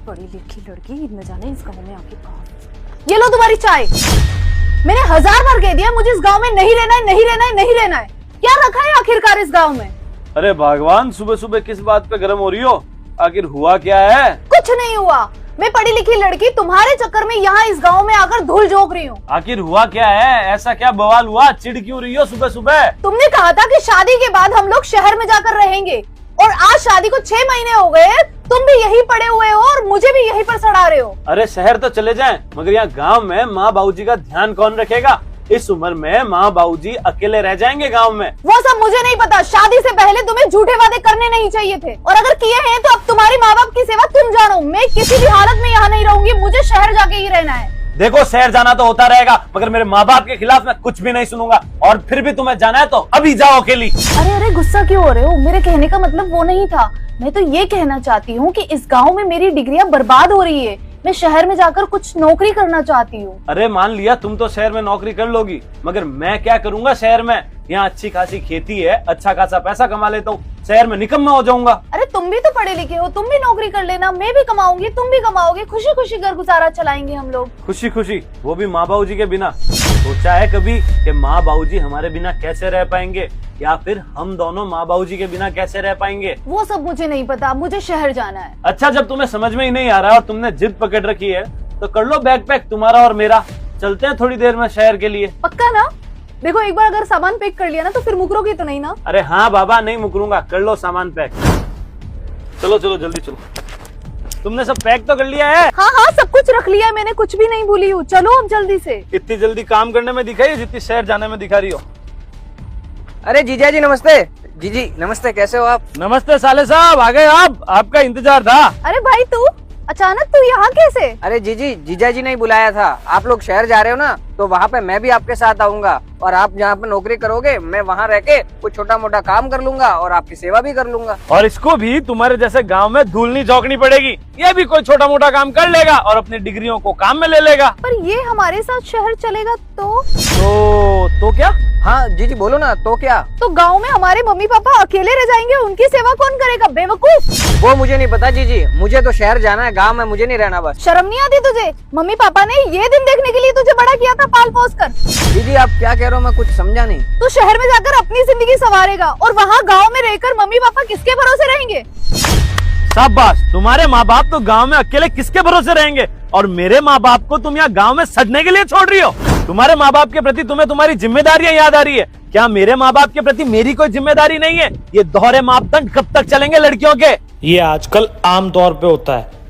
पढ़ी लिखी लड़की न जाने इस गांव में आके कहा। ये लो तुम्हारी चाय। मैंने 1000 बार कह दिया मुझे इस गांव में नहीं रहना है, नहीं रहना है, नहीं रहना है। क्या रखा है आखिरकार इस गांव में? अरे भगवान, सुबह सुबह किस बात पे गर्म हो रही हो? आखिर हुआ क्या है? कुछ नहीं हुआ। मैं पढ़ी लिखी लड़की तुम्हारे चक्कर में यहाँ इस गांव में आकर धूल झोंक रही हूँ। आखिर हुआ क्या है? ऐसा क्या बवाल हुआ? चिढ़ क्यों रही हो सुबह सुबह? तुमने कहा था कि शादी के बाद हम लोग शहर में जाकर रहेंगे, और आज शादी को 6 महीने हो गए, तुम भी यही पड़े हुए हो और मुझे भी यहीं पर सड़ा रहे हो। अरे शहर तो चले जाएं, मगर यहाँ गांव में माँ बाबूजी का ध्यान कौन रखेगा? इस उम्र में माँ बाबूजी अकेले रह जाएंगे गांव में। वो सब मुझे नहीं पता। शादी से पहले तुम्हें झूठे वादे करने नहीं चाहिए थे, और अगर किए हैं तो अब तुम्हारी माँ बाप की सेवा तुम जानो। मैं किसी भी हालत में यहाँ नहीं रहूंगी, मुझे शहर जाके ही रहना है। देखो, शहर जाना तो होता रहेगा, मगर मेरे माँ बाप के खिलाफ मैं कुछ भी नहीं सुनूंगा। और फिर भी तुम्हें जाना है तो अभी जाओ अकेली। अरे अरे, गुस्सा क्यों हो रहे हो? मेरे कहने का मतलब वो नहीं था। मैं तो ये कहना चाहती हूँ कि इस गांव में मेरी डिग्रियां बर्बाद हो रही है। मैं शहर में जाकर कुछ नौकरी करना चाहती हूँ। अरे मान लिया तुम तो शहर में नौकरी कर लोगी, मगर मैं क्या करूंगा शहर में? यहाँ अच्छी खासी खेती है, अच्छा खासा पैसा कमा लेता हूँ, शहर में निकम्मा हो जाऊंगा। अरे तुम भी तो पढ़े लिखे हो, तुम भी नौकरी कर लेना। मैं भी कमाऊंगी, तुम भी कमाओगे, खुशी खुशी घर गुजारा चलाएंगे हम लोग। खुशी खुशी, वो भी माँ बाबूजी के बिना? सोचा है कभी कि माँ बाबूजी हमारे बिना कैसे रह पाएंगे, या फिर हम दोनों माँ बाबूजी के बिना कैसे रह पाएंगे? वो सब मुझे नहीं पता, मुझे शहर जाना है। अच्छा, जब तुम्हें समझ में ही नहीं आ रहा और तुमने जिद पकड़ रखी है तो कर लो बैग पैक, तुम्हारा और मेरा। चलते हैं थोड़ी देर में शहर के लिए। पक्का ना? देखो, एक बार अगर सामान पैक कर लिया ना तो फिर मुकरोगे तो नहीं ना? अरे हाँ बाबा, नहीं मुकरूंगा। कर लो सामान पैक। चलो चलो जल्दी चलो। तुमने सब पैक तो कर लिया है? हाँ हाँ, सब कुछ रख लिया है मैंने, कुछ भी नहीं भूली हूँ। चलो अब जल्दी से। इतनी जल्दी काम करने में दिखाई जितनी शहर जाने में दिखा रही हो। अरे जीजा जी नमस्ते। जीजी नमस्ते, कैसे हो आप? नमस्ते साले साहब, आ गए आप? आपका इंतजार था। अरे भाई, तू अचानक तू यहाँ कैसे? अरे जीजी, जीजा जी ने ही बुलाया था। आप लोग शहर जा रहे हो ना, तो वहाँ पे मैं भी आपके साथ आऊंगा, और आप जहाँ पे नौकरी करोगे मैं वहाँ रह के कुछ छोटा मोटा काम कर लूंगा और आपकी सेवा भी कर लूंगा। और इसको भी तुम्हारे जैसे गांव में धूल नहीं झोंकनी पड़ेगी। ये भी कोई छोटा मोटा काम कर लेगा और अपनी डिग्रियों को काम में ले लेगा। पर ये हमारे साथ शहर चलेगा तो क्या? हाँ जीजी बोलो ना, तो क्या? तो गांव में हमारे मम्मी पापा अकेले रह जाएंगे, उनकी सेवा कौन करेगा? बेवकूफ। वो मुझे नहीं पता जीजी, मुझे तो शहर जाना है, गाँव में मुझे नहीं रहना बस। शर्म नहीं आती तुझे? मम्मी पापा ने ये दिन देखने के लिए तुझे बड़ा किया था पाल पोस कर। दीदी आप क्या कह रहे हो, मैं कुछ समझा नहीं। तू शहर में जाकर अपनी जिंदगी संवारेगा, और वहाँ गांव में रहकर मम्मी पापा किसके भरोसे रहेंगे? शाबाश, तुम्हारे माँ बाप तो गांव में अकेले किसके भरोसे रहेंगे, और मेरे माँ बाप को तुम यहाँ गांव में सड़ने के लिए छोड़ रही हो। तुम्हारे माँ बाप के प्रति तुम्हें तुम्हारी जिम्मेदारियां याद आ रही है क्या? मेरे माँ बाप के प्रति मेरी कोई जिम्मेदारी नहीं है? ये दोहरे मापदंड कब तक चलेंगे लड़कियों के? ये आजकल आम तौर पे होता है।